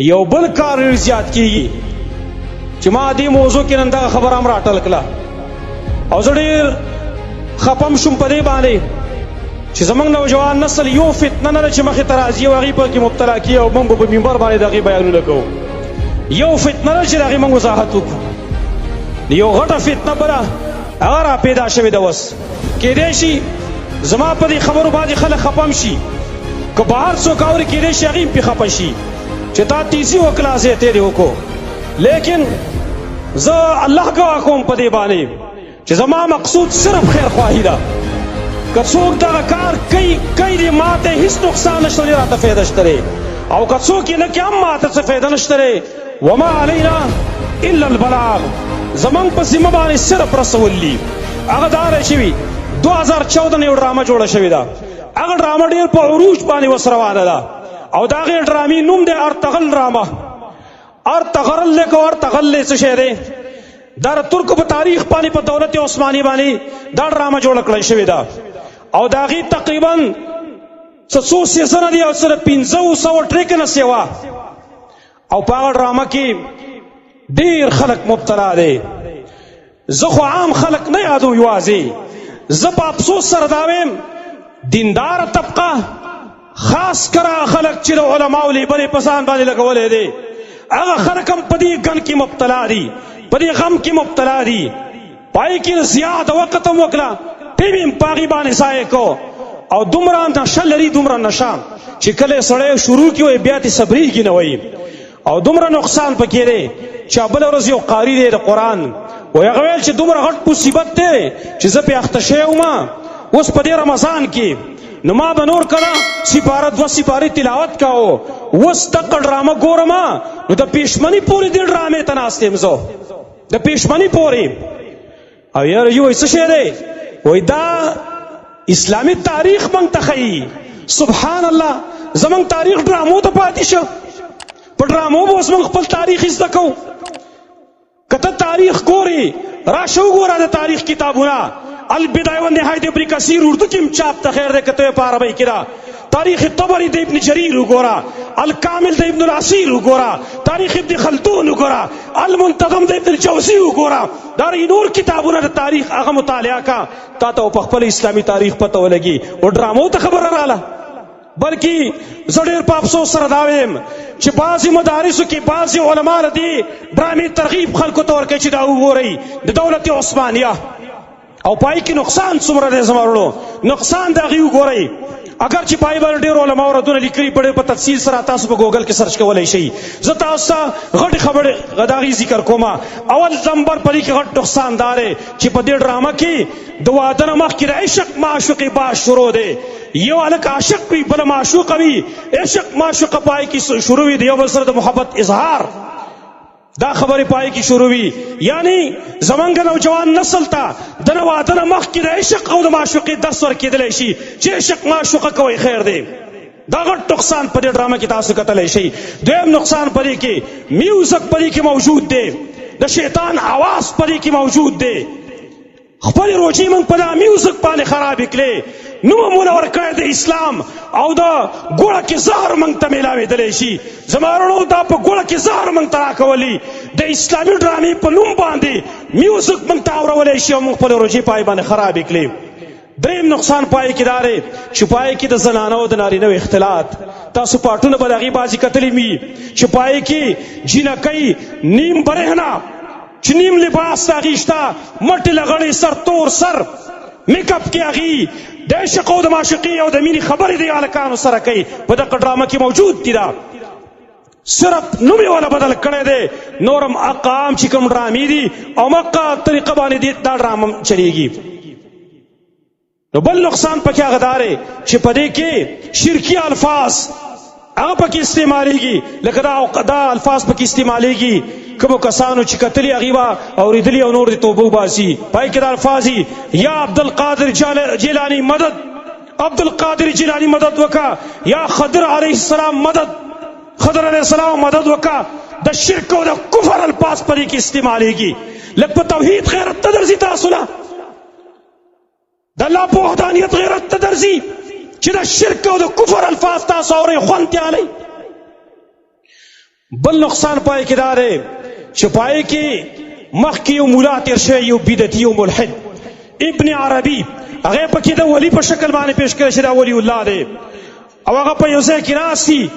یو بل کار زیات کیږي چې ما دې موضوع کې نن دغه خبره هم راټل کړه او زه ډېر خپم شوم په دې باندې چې زموږ نوجوان نسل یو فتنه نه ده چې مخې ته راځي او هغې پکې مبتلا کیږي او موږ به په منبر باندې د هغې بیانونه کوو. یو فتنه ده چې د هغې موږ وضاحت وکړو. یو غټه فتنه بله هغه را پیدا شوې ده اوس. کیدای شي زما په دې خبرو باندې خلک خپم شي، که بهر څوک اوري کیدای شي هغې هم پې خفه شي چې تا تیزي وکړه زه یې تېرې وکړو. لیکن زه الله ګواه کوم په دې باندې چې زما مقصود صرف خیر خواهي ده. که څوک دغه کار کوي دې ما ته هېڅ نقصان نشته دی، راته فایده شته دی، او که څوک یې نه کوي هم ما ته څه فایده نشته دی. وما علینا الا البلاغ، زموږ په ذمه باندې صرف رسول دي. هغه دا شوي 2014 نه یو ډرامه جوړه شوې ده. هغه ډرامه ډېر په عروج باندې اوس روانه ده او د هغې ډرامې نوم دی ارتغل ډرامه. ارتغرل لیکو ارتغل څه شی دی؟ دا د ترکو په تاریخ باندې په دولت عثماني باندې دا ډرامه جوړه کړی شوې ده او د هغې تقریبا څو سیزنه دي او څه د 500 ټریکه سیوا او په هغه ډرامه کې ډېر خلک مبتلا دی. زه خو عام خلک نه یادوم، یوازې زه په افسوس سره دا وایم دینداره طبقه خاص کره خلک چې د علماو لیبلې په ځان باندې لګولی دی، هغه خلک هم په دې ګن کې مبتلا دي، په دې غم کې مبتلا دي. پای کې زیات وخت هم وکړه، ټیم یې په هغې باندې ضایع کو او دومره نشه لري، دومره نشه چې کله یې سړی شروع کړي وایي بیا ترې صبرېږي نه وایي. او دومره نقصان پکې دی چې بله ورځ یو قاري دی د قرآن وایي هغه ویل چې دومره غټ مصیبت دی چې زه پې اخته شوی وم اوس په دې رمضان کې، نو ما به نور کله سپاره 2 سپارې تلاوت کوو، اوس دغه ډرامه ګورم نو د پېشمني پورې دې ډرامې ته ناست یم زه، د پېشمني پورې. او یاره یو وایي څه شی دی؟ وایي دا اسلامي تاریخ موږ ته ښیي. سبحان الله، زموږ تاریخ ډرامو ته پاتې شه. په ډرامو به اوس موږ خپل تاریخ زده کوو. که ته تاریخ ګورې راشه وګوره د تاریخ کتابونه، البدایه والنهایه د ابن کثیر اردو کې هم چاپ ته خیر دی، که ته په عربۍ کې ده. تاریخ طبري د ابن جریر وګوره، الکامل د ابن العصیر وګوره، تاریخ ابن خلدون وګوره، المنتظم د ابن الجوزي وګوره. دا نور کتابونه د تاریخ هغه مطالعه کا، تا ته په خپل اسلامي تاریخ پته ولګي. او ډرامو ته خبره راله. بلکې زه ډېر په افسوس سره دا وایم چې بعضې مدارسو کې بعضې علما د دې ډرامې ترغیب خلکو ته ورکوي چې دا وګورئ د دولت عثمانیه او پای کې نقصان څومره دی زما وروڼو، نقصان د هغې وګورئ. اگر چې پای باندې ډېر علماو ردونه لیکلي په ډېر په تفصیل سره تاسو په ګوګل کې سرچ کولی شئ. زه تاسو ته غټې خبرې د هغې ذکر کوم. اول نمبر په دې کې غټ نقصان دا دی چې په دې ډرامه کې د واده نه مخکې د عشق معشوقې باز شروع دی. یو هلک عاشق وي، بله معشوقه وي، عشق معشوقه پای کې شروع وي، د یو بل سره د محبت اظهار دا خبرې پای کې شروع وي. یعنی زمونږ نوجوان نسل ته د نه واده نه مخکې د عشق او د معشوقې درس ورکېدلی شي چې عشق معشوقه کوئ خیر دی. دا غټ نقصان په دې ډرامه کې تاسو کتلی شئ. دویم نقصان په دې کې میوزک په دې کې موجود دی، د شیطان آواز په دې کې موجود دی. خپلې روجې موږ په دا میوزک باندې خرابې کړې، نوم مونه ورکړی د اسلام او د ګوړه کې زهر موږ ته میلاوېدلی شي. زما وروڼو دا په ګوړه کې زهر موږ ته راکولي، د اسلامي ډرامې په نوم باندې میوزک موږ ته اورولی شي او موږ خپلې روجې پای باندې خرابې کړې. دریم نقصان پای کې دا دی چې پای کې د زنانه او د نارینه اختلاط. تاسو پاټونه به د هغې بعضې کتلي وي چې پای کې جینکۍ نیم برهنه چې نیم لباس د هغې شته، مټې لغړې، سر تور سر، میک اپ کې هغې د عشق او د معشوقې او د مینې خبرې د هلکانو سره کوي. په دغه ډرامه کې موجود دي. دا صرف نوم یې والا بدل کړی دی، نور هم هغه عام چې کوم ډرامې دي او هغه طریقه باندې دا ډرامه چلیږي. نو بل نقصان پکې هغه دا دی چې په دې کې شرکي الفاظ هغه پکې استعمالیږي، لکه دا الفاظ پکې استعمالیږي. کومو کسانو چې کتلي هغې به اورېدلي او نور د توبه وباسي. پای کې دا الفاظ دي: یا عبدالقادر جیلاني مدد، عبدالقادر جیلاني مدد وکا، یا خضر علیه السلام مدد، خضر علیه السلام مدد وکا. د شرک او د کفر الفاظ په دې کې استعمالیږي. لږ په توحید غیرت ته درځي تاسو له، د الله په وحدانیت غیرت ته درځي چې د شرک او د کفر الفاظ تاسو اورئ، خوند تې هلئ. بل نقصان پای کې دا دی چې پای کې مخکې یو مولا تیر شوی یو بدعتي او ملحد ابن عربي هغه پکې د ولی په شکل باندې پیش کړی چې دا ولی الله دی او هغه په یو ځای کې ناستي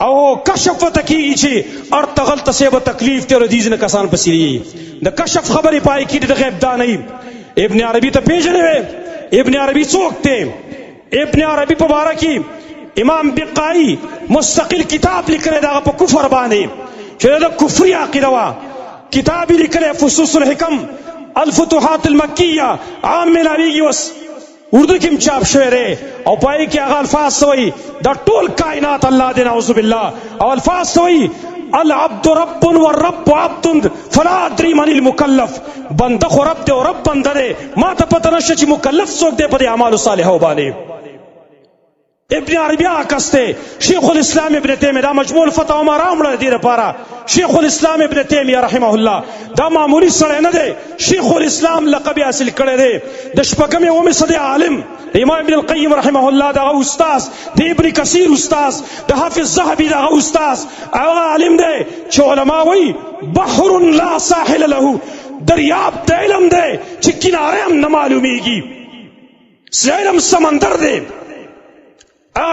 او کشف ته کېږي چې ارتغل ته به تکلیف تیر دي ځینې کسان پسې دي د کشف خبرې پای کې د غیب دانۍ ابن عربي ته پیژنې ابن عربي څوک دی ابن عربي په باره کې امام بقائی مستقل کتاب لیکلی دا په کفر باندې چې د کفري عقیده وه کتاب یې لیکلی فصوص الحکم الفتوحات المکیه عام ملاویږي اوس اردو کې هم چاپ شوی دی او پای کې هغه الفاظ سوی دا ټول کائنات الله دی نعوذ بالله او الفاظ سوی العبد رب والرب عبد فلا ادري من المكلف بنده خو رب دی او رب بنده دی ما ته پته نشته چې مکلف څوک دی په دې اعمالو صالحو باندې ابن عربی آکسته شیخ الاسلام ابن تیمیه دا مجموع الفتاوی ما راوړل دي لپاره شیخ الاسلام ابن تیمیه رحمه الله دا معمولی سړی نه دی شیخ الاسلام لقب حاصل کړی دی د شپږمې اومې صدۍ عالم امام ابن القیم رحمه الله دغه استاذ د ابن کثیر استاذ د حافظ ذهبي دغه استاذ هغه عالم دی چې علما وایي بحر لا ساحل له دریاب د علم دی چې کناره هم نه معلومیږي علم سمندر دی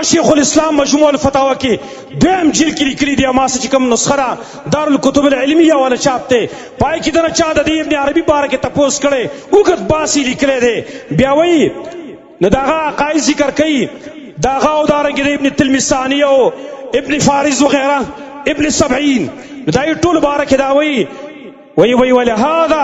شیخ الاسلام مجموع الفتاوی کې دویم جلد کې لیکلي دي ما چې کوم نسخه ده دارالکتب العلمیه والا چاپ دی پای کې دنه چا د دې ابن عربي باره کې تپوس کړی اوږد باسی لیکلی دی بیا وایي نو د هغه عقاید ذکر کوي د هغه او دارنګې د ابن تلمساني او ابن فارس وغیره ابن سبعین نو دا یې ټول باره کې دا وایي ولهذا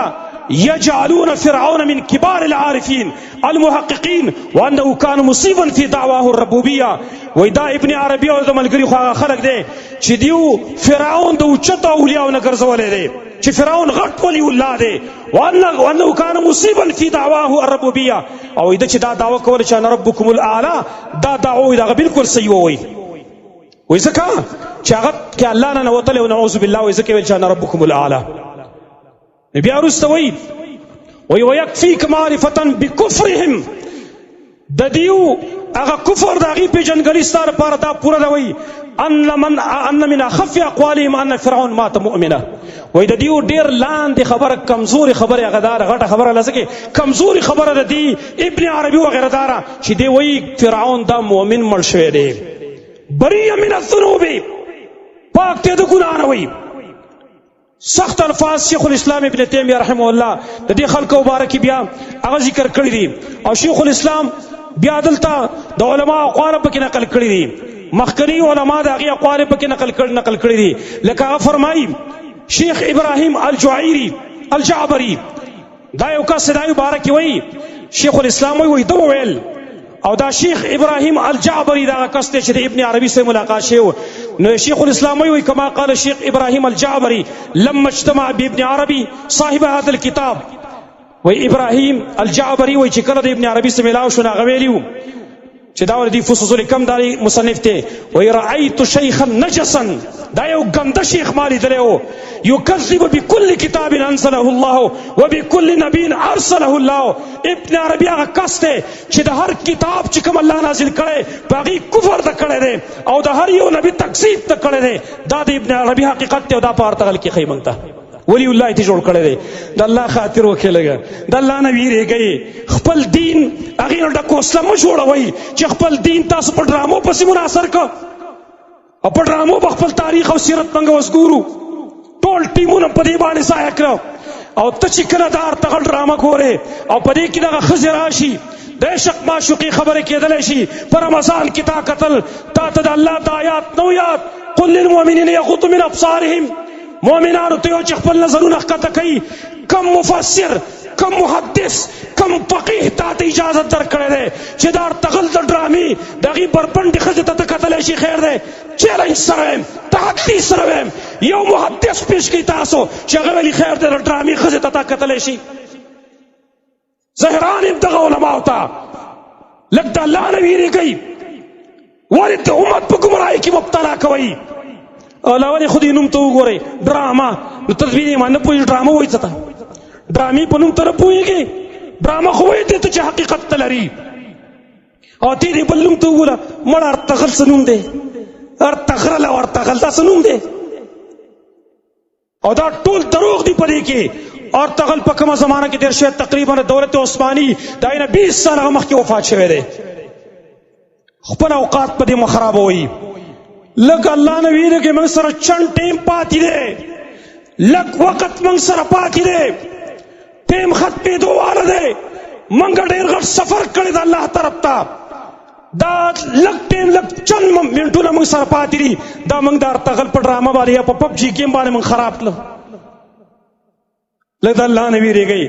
يجعلون فرعون من كبار العارفين المحققين وانه كان مصيبا في دعواه الربوبيه ودا ابن عربي او د ملګری خو خلق دی چې دیو فرعون د اوچت اولیاء نه ګرځولې دی چې فرعون غټ ولی الله دی وانه كان مصيبا في دعواه الربوبيه او دا چې دا دعوه کول چې انا ربكم الاعلى دا دعوه دا بالکل صحیح وي وای ځکه چې هغه کې الله نه وتل او نعوذ بالله وای ځکه چې انا ربكم الاعلى بیا وروسته وایي ویکفیک معرفة بکفرهم د دیو هغه کفر د هغې پیژندګلي ستا لپاره دا پوره ده وایي ان من اخف اقوالهم ان فرعون مات مؤمنه وایي د دیو ډېر لاندې خبره کمزوري خبره هغه داره غټه خبره لږه کې کمزوري خبره د دی ابن عربي وغیره داره چې دی وایي فرعون دا مؤمن مړ شوی دی بریء من الذنوب پاک دی د ګناه نه وایي سخت الفاظ شیخ الاسلام ابن تیمیه رحمه الله د دې خلکو مبارک بیا هغه ذکر کړی دي او شیخ الاسلام بیا دلته د علما اقوال پکې نقل کړی دي مخکنی علما د هغې اقوال پکې نقل کړی دي لکه هغه فرمایي شیخ ابراهیم الجعیری الجعبری دا یو کس دا مبارک وایي شیخ الاسلام وایي ده وویل او دا شیخ ابراهیم الجعبری دا کس دی چې د ابن عربي سره ملاقات شوی نو شیخ الاسلام وی کما قال شیخ ابراهیم الجعبری لما اجتمع بابن عربی صاحب هذا الكتاب وی ابراهیم الجعبری وی چې کله د ابن عربي سره ملاو شو هغه ویلیو چې دا ولدي فصوص الحکم داری مصنف ته وی رأيت شيخا نجسا دا یو ګنده شیخ مالی دلیو یکذب بكل کتاب انزله الله وبكل نبی ارسله الله ابن عربی هغه کس دی چې د هر کتاب چې کوم الله نازل کړی په هغې کفر ته کړی دی او د هر یو نبي تکذیب ته کړی دی دا د ابن عربي حقیقت دی او دا په ارتغل کې ښیي موږ ته ولی الله ته جوړ کړی دی د الله خاطر وکړئ لږه د الله نه ویرېږئ خپل دین هغې نه ډک وسله مه جوړوئ چې خپل دین تاسو په ډرامو پسې منحصر کړه او په ډرامو به خپل تاریخ او سیرت موږ اوس ګورو ټول ټیمونه په دې باندې ضایع کړه او ته چې کله د ارتغل ډرامه ګورې او په دې کې دغه ښځې راشي د عشق معشوقي خبرې کېدلی شي په رمضان کې تا کتل تا ته د الله د آیات نو یاد قل للمؤمنین یغضوا من ابصارهم مؤمنانو ته یو چې خپل نظرونه ښکته کوي کم مفسر کم محدث کم فقیه تا ته اجازه درکړی دی چې د ارتغل د ډرامې د هغې بربنډې ښځې ته ته کتلی شي خیر دی چیلنج سره ویم تحدي سره ویم یو محدث پیش کړي تاسو چې هغه ویلي خیر دی د ډرامې ښځې ته تا کتلی شي زه حیران یم دغه علماو ته لږ د الله نه ویرېږئ ولې د امت په ګمراهۍ کې مبتلا کوئ ولې خو دې نوم ته وګورئ ډرامه نو ته دې ما نه پوهېږي ډرامه وایي څه ته ډرامې په نوم ته نه پوهېږې ډرامه خو وایي دې ته چې حقیقت ته لري او ته دې بل نوم ته وګوره مړ ارتغل څه نوم دی ارتغرل او ارتغل دا څه نوم دی او دا ټول دروغ دی پدې کې. اور تغل په کومه زمانہ کې تیر شوی تقریبا دولت عثماني دا نه 20 سال مخکې وفات شوی دی. خپل اوقات په دې مخربوي. لکه الله نه ویره کې موږ سره چند ټیم پاتې دی، لک وخت موږ سره پاتې دی، ټیم ختمې دواره دی. موږ ډېر غټ سفر کړی د الله طرف ته. دا لک ټیم لک چند منټونه موږ سره پاتې دي. دا موږ د ارتغل په ډرامه باندې یا په پب جي ګیم باندې موږ خراب کړل. لږ د الله نه ویرېږئ.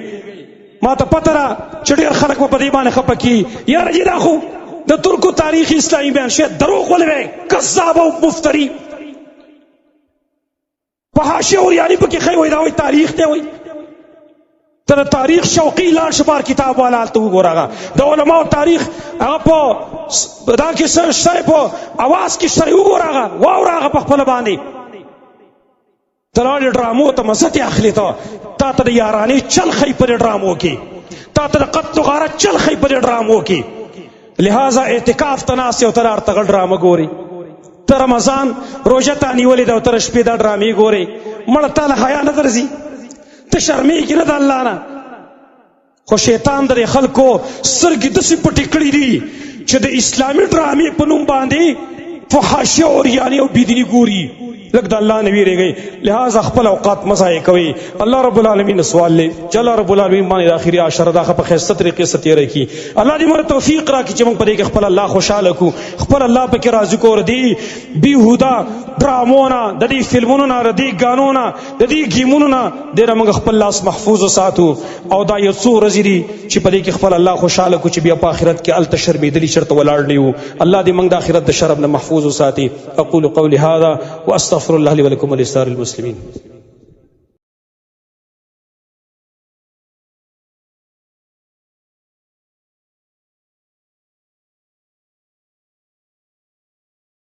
ما ته پته ده چې ډېر خلک به په دې باندې خفه کي. یاره جي دا خو د ترکو تاریخ اسلامي بیان شوی دروغ ولوی، کذاب او مفتري. په حاشیه اوریاني پکې ښی وایي دا وایي تاریخ دی. وایي ته د تاریخ شوقي لاړ شه بار کتاب والا هلته وګوره. هغه د علماو تاریخ هغه په دا کې شته، په اواز کې شته، وګوره هغه واوره هغه په خپله باندې. ته لاړې ډرامو ته مزه تې اخلې. تا ته د یارانې چل ښایي په دې ډرامو کې، تا ته د قتل و غارت چل ښایي په دې ډرامو کې. لہذا اعتکاف ته ناست یې او ته د ارتغل ډرامه ګورې. ته رمضان روژه تا نیولې ده او ته د شپې دا ډرامې ګورې. مړه تا له حیا نه درځي؟ ته شرمېږي نه د الله نه؟ خو شیطان د خلکو سترګې داسې پټې کړي دي چې د اسلامي ډرامې په نوم باندې فحاشیه اوریانې او بېدیني ګوري. لږ د الله نه ویرېږئ. لہذا خپل اوقات مه ضایع کوئ. الله رب العالمین سوال دی چې الله رب العالمین باندې د آخري عشره دا په ښایسته طریقې سره تېره کړي. الله دې موږ توفیق راکړي چې موږ په دې کې خپل الله خوشحاله کړو، خپل الله پکې راضي کړو. د دې بېهوده ډرامو نه، د دې فلمونو نه، د دې ګانو نه، د دې ګیمونو نه ډېره موږ خپل لاس محفوظ وساتو. او دا یو څو ورځې دي چې په دې کې خپل الله خوشحاله کړو چې بیا په آخرت کې هلته شرمېدلي چېرته ولاړ نه یو. الله دې موږ د آخرت د شرم نه محفوظ وساتي. اقول قولي هذا واستغفر الله لي ولكم ولسائر المسلمين.